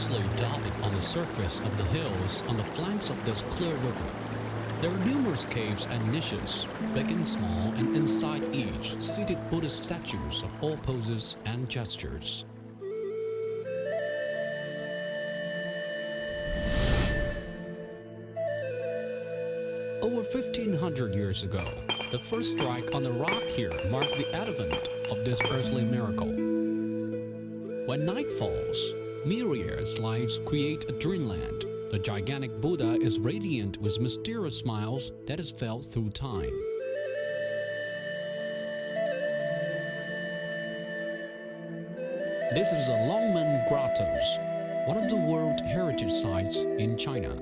densely dotted on the surface of the hills on the flanks of this clear river. There are numerous caves and niches, big and small, and inside each seated Buddhist statues of all poses and gestures. Over 1500 years ago, the first strike on the rock here marked the advent of this earthly miracle. When night falls, myriad lights create a dreamland. The gigantic Buddha is radiant with mysterious smiles that is felt through time. This is the Longmen Grottos, one of the World Heritage Sites in China.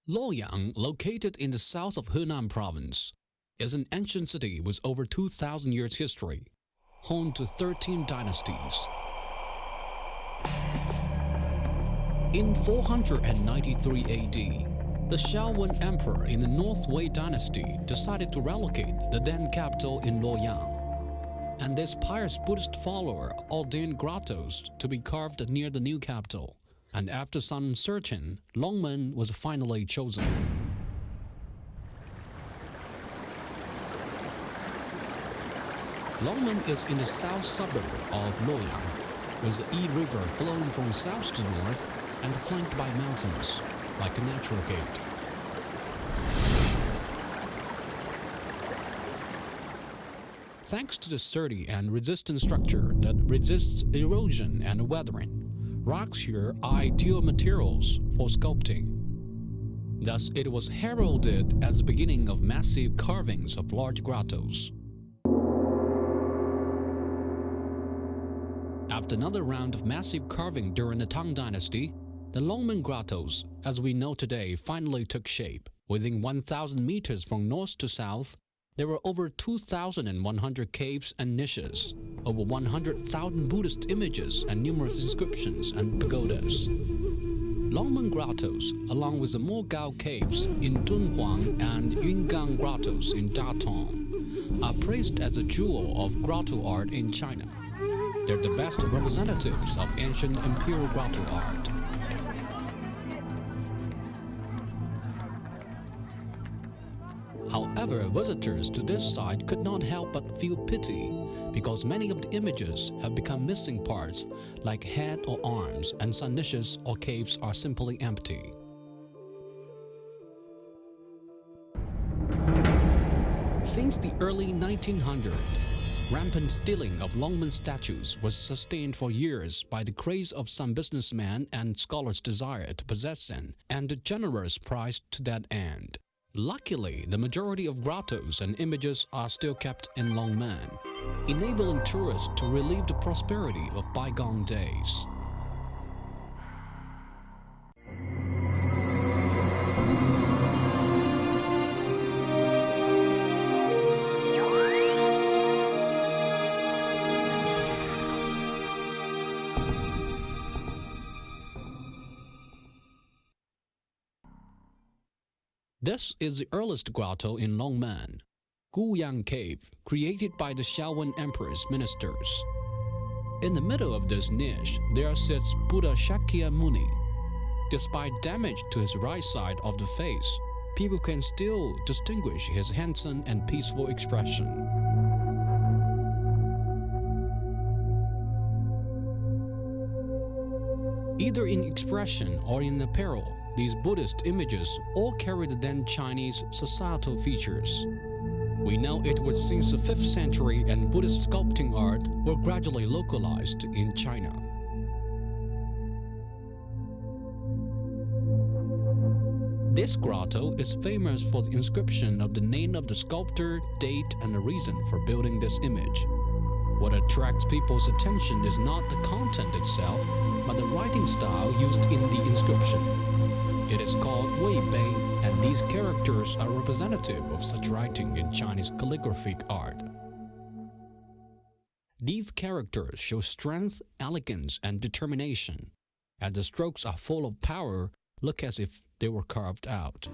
Luoyang, located in the south of Henan province, is an ancient city with over 2,000 years history, home to 13 dynasties. In 493 AD, the Shaowen Emperor in the North Wei dynasty decided to relocate the then capital in Luoyang, and this pious Buddhist follower ordained grottos to be carved near the new capital. And after some searching, Longmen was finally chosen. Longmen is in the south suburb of Luoyang, with the Yi River flowing from south to north and flanked by mountains, like a natural gate. Thanks to the sturdy and resistant structure that resists erosion and weathering, rocks here are ideal materials for sculpting. Thus, it was heralded as the beginning of massive carvings of large grottos. After another round of massive carving during the Tang Dynasty, the Longmen Grottos, as we know today, finally took shape. Within 1,000 meters from north to south, there were over 2,100 caves and niches, over 100,000 Buddhist images and numerous inscriptions and pagodas. Longmen Grottos, along with the Mogao Caves in Dunhuang and Yungang Grottos in Datong, are praised as a jewel of grotto art in China. They're the best representatives of ancient imperial grotto art. However, visitors to this site could not help but feel pity because many of the images have become missing parts like head or arms, and some niches or caves are simply empty. Since the early 1900s, rampant stealing of Longmen statues was sustained for years by the craze of some businessmen and scholars' desire to possess them, and a generous price to that end. Luckily, the majority of grottos and images are still kept in Longmen, enabling tourists to relive the prosperity of bygone days. This is the earliest grotto in Longmen, Guyang Cave, created by the Shaowen Emperor's ministers. In the middle of this niche, there sits Buddha Shakyamuni. Despite damage to his right side of the face, people can still distinguish his handsome and peaceful expression. Either in expression or in apparel, these Buddhist images all carry the then Chinese societal features. We know it was since the 5th century and Buddhist sculpting art were gradually localized in China. This grotto is famous for the inscription of the name of the sculptor, date, and the reason for building this image. What attracts people's attention is not the content itself, but the writing style used in the inscription. It is called Wei Bei, and these characters are representative of such writing in Chinese calligraphic art. These characters show strength, elegance, and determination, as the strokes are full of power, look as if they were carved out.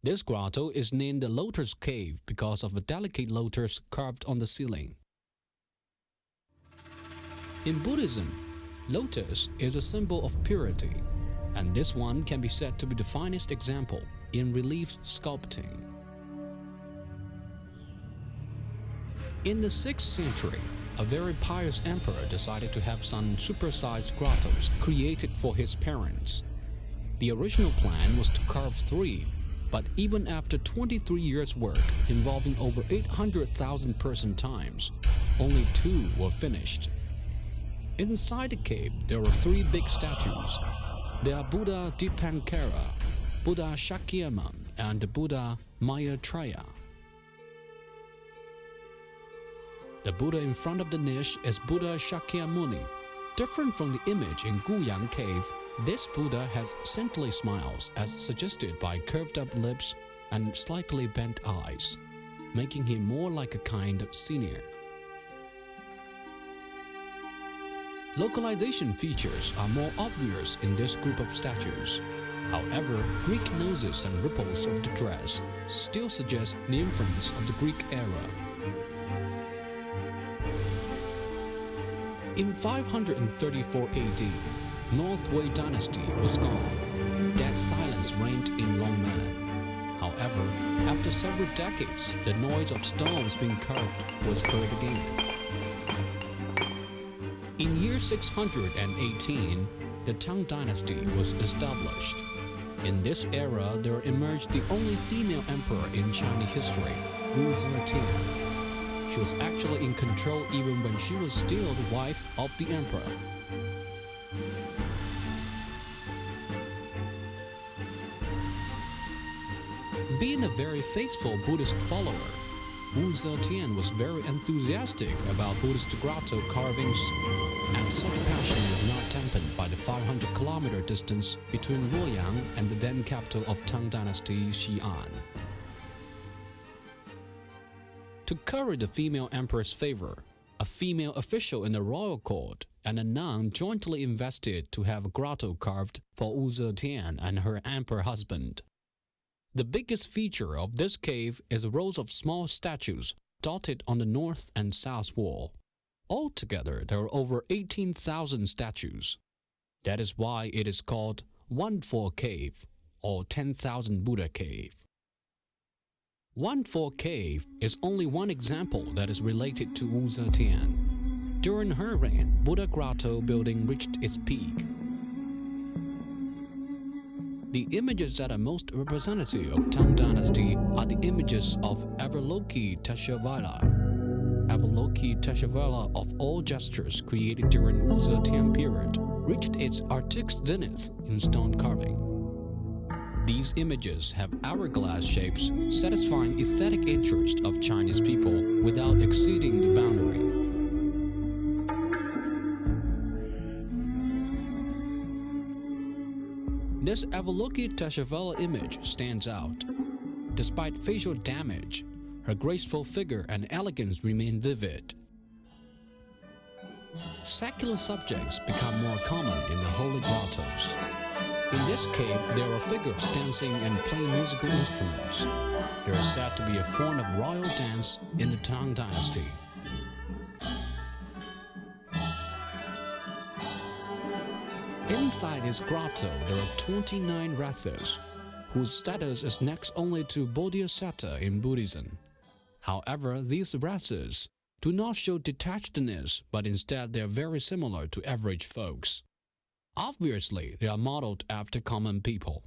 This grotto is named the Lotus Cave because of a delicate lotus carved on the ceiling. In Buddhism, lotus is a symbol of purity, and this one can be said to be the finest example in relief sculpting. In the 6th century, a very pious emperor decided to have some supersized grottos created for his parents. The original plan was to carve 3, but even after 23 years' work involving over 800,000 person times, only 2 were finished. Inside the cave, there were 3 big statues. They are Buddha Dipankara, Buddha Shakyamuni, and Buddha Maitreya. The Buddha in front of the niche is Buddha Shakyamuni. Different from the image in Guyang Cave, this Buddha has saintly smiles as suggested by curved-up lips and slightly bent eyes, making him more like a kind of senior. Localization features are more obvious in this group of statues. However, Greek noses and ripples of the dress still suggest the influence of the Greek era. In 534 AD, North Wei dynasty was gone. Dead silence reigned in Longmen. However, after several decades, the noise of stones being carved was heard again. In year 618, the Tang dynasty was established. In this era, there emerged the only female emperor in Chinese history, Wu Zetian. She was actually in control even when she was still the wife of the emperor. Being a very faithful Buddhist follower, Wu Zetian was very enthusiastic about Buddhist grotto carvings, and such passion was not dampened by the 500-kilometer distance between Luoyang and the then capital of Tang Dynasty, Xi'an. To curry the female emperor's favor, a female official in the royal court and a nun jointly invested to have a grotto carved for Wu Zetian and her emperor husband. The biggest feature of this cave is rows of small statues dotted on the north and south wall. Altogether, there are over 18,000 statues. That is why it is called 1-4 Cave or 10,000 Buddha Cave. 1-4 Cave is only one example that is related to Wu Zetian. During her reign, Buddha grotto building reached its peak. The images that are most representative of Tang Dynasty are the images of Avalokiteshvara. Avalokiteshvara of all gestures created during Wu Zetian period reached its artistic zenith in stone carving. These images have hourglass shapes satisfying aesthetic interest of Chinese people without exceeding the boundary. This Avalokiteshvara image stands out. Despite facial damage, her graceful figure and elegance remain vivid. Secular subjects become more common in the holy grottos. In this cave, there are figures dancing and playing musical instruments. There is said to be a form of royal dance in the Tang Dynasty. Inside this grotto, there are 29 rathas, whose status is next only to Bodhisattva in Buddhism. However, these rathas do not show detachedness, but instead they are very similar to average folks. Obviously, they are modeled after common people.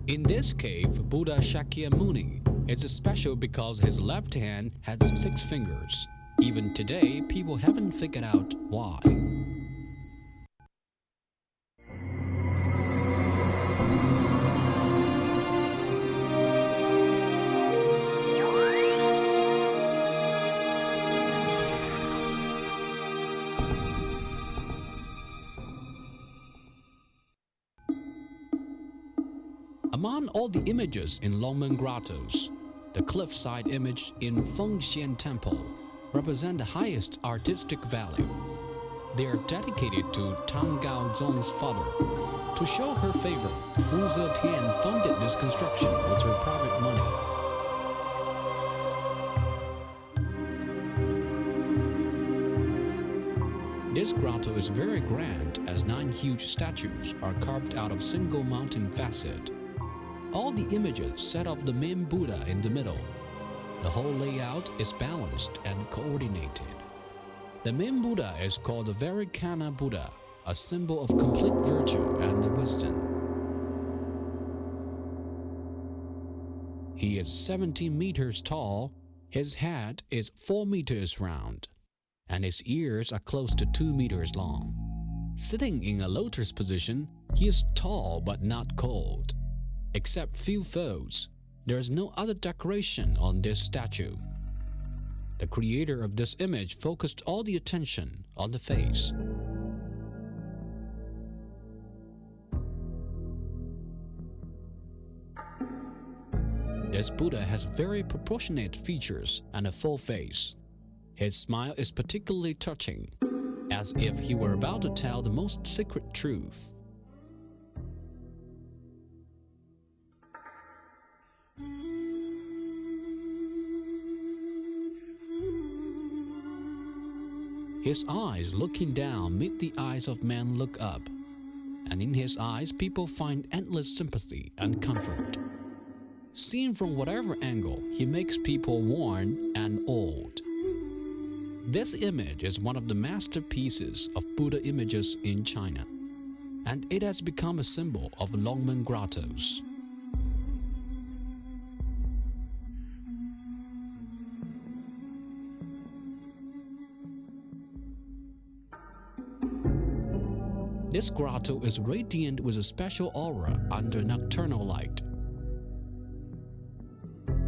In this cave, Buddha Shakyamuni is special because his left hand has 6 fingers. Even today, people haven't figured out why. Among all the images in Longmen Grottoes, the cliffside image in Fengxian Temple represent the highest artistic value. They are dedicated to Tang Gaozong's father. To show her favor, Wu Zetian funded this construction with her private money. This grotto is very grand as 9 huge statues are carved out of single mountain facet. All the images set of the main Buddha in the middle. The whole layout is balanced and coordinated. The main Buddha is called the Vairocana Buddha, a symbol of complete virtue and wisdom. He is 17 meters tall, his head is 4 meters round, and his ears are close to 2 meters long. Sitting in a lotus position, he is tall but not cold. Except few folds, there is no other decoration on this statue. The creator of this image focused all the attention on the face. This Buddha has very proportionate features and a full face. His smile is particularly touching, as if he were about to tell the most secret truth. His eyes looking down meet the eyes of men look up, and in his eyes people find endless sympathy and comfort. Seen from whatever angle, he makes people worn and old. This image is one of the masterpieces of Buddha images in China, and it has become a symbol of Longmen Grottoes. This grotto is radiant with a special aura under nocturnal light.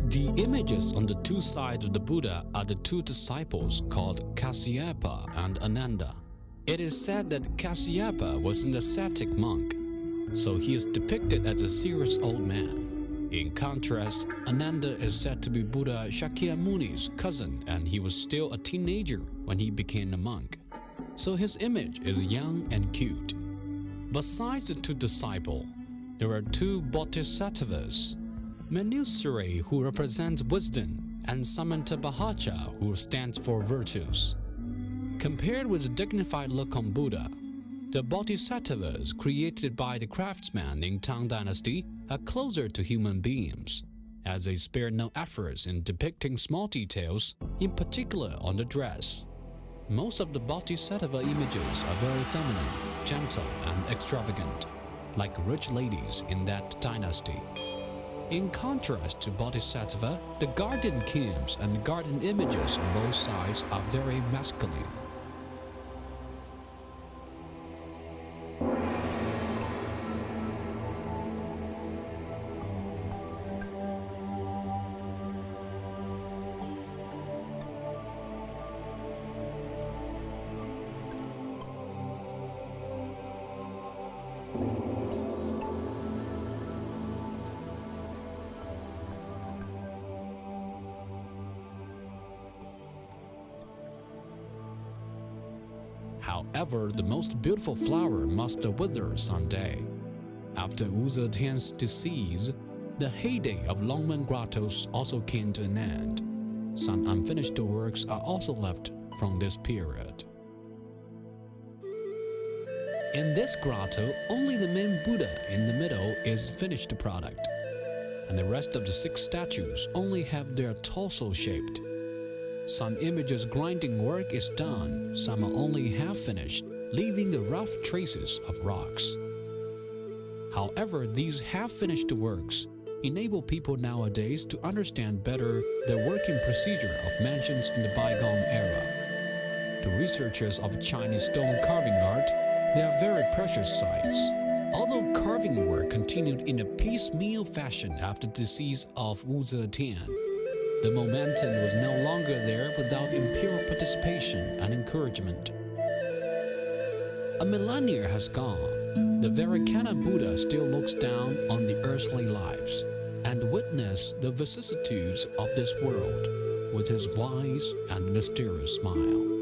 The images on the 2 sides of the Buddha are the 2 disciples called Kasyapa and Ananda. It is said that Kasyapa was an ascetic monk, so he is depicted as a serious old man. In contrast, Ananda is said to be Buddha Shakyamuni's cousin, and he was still a teenager when he became a monk, so his image is young and cute. Besides the 2 disciples, there are 2 bodhisattvas, Manusuri, who represents wisdom, and Samantabhaja, who stands for virtues. Compared with the dignified look on Buddha, the bodhisattvas created by the craftsmen in Tang Dynasty are closer to human beings, as they spare no efforts in depicting small details, in particular on the dress. Most of the bodhisattva images are very feminine, gentle, and extravagant, like rich ladies in that dynasty. In contrast to bodhisattva, the garden kings and garden images on both sides are very masculine. However, the most beautiful flower must wither someday. After Wu Zetian's decease, the heyday of Longmen Grottoes also came to an end. Some unfinished works are also left from this period. In this grotto, only the main Buddha in the middle is finished product, and the rest of the 6 statues only have their torso shaped. Some images' grinding work is done, some are only half finished, leaving the rough traces of rocks. However, these half-finished works enable people nowadays to understand better the working procedure of mansions in the bygone era. To researchers of Chinese stone carving art, they are very precious sights. Although carving work continued in a piecemeal fashion after the decease of Wu Zetian, the momentum was no longer there without imperial participation and encouragement. A millennia has gone. The Vairocana Buddha still looks down on the earthly lives and witness the vicissitudes of this world with his wise and mysterious smile.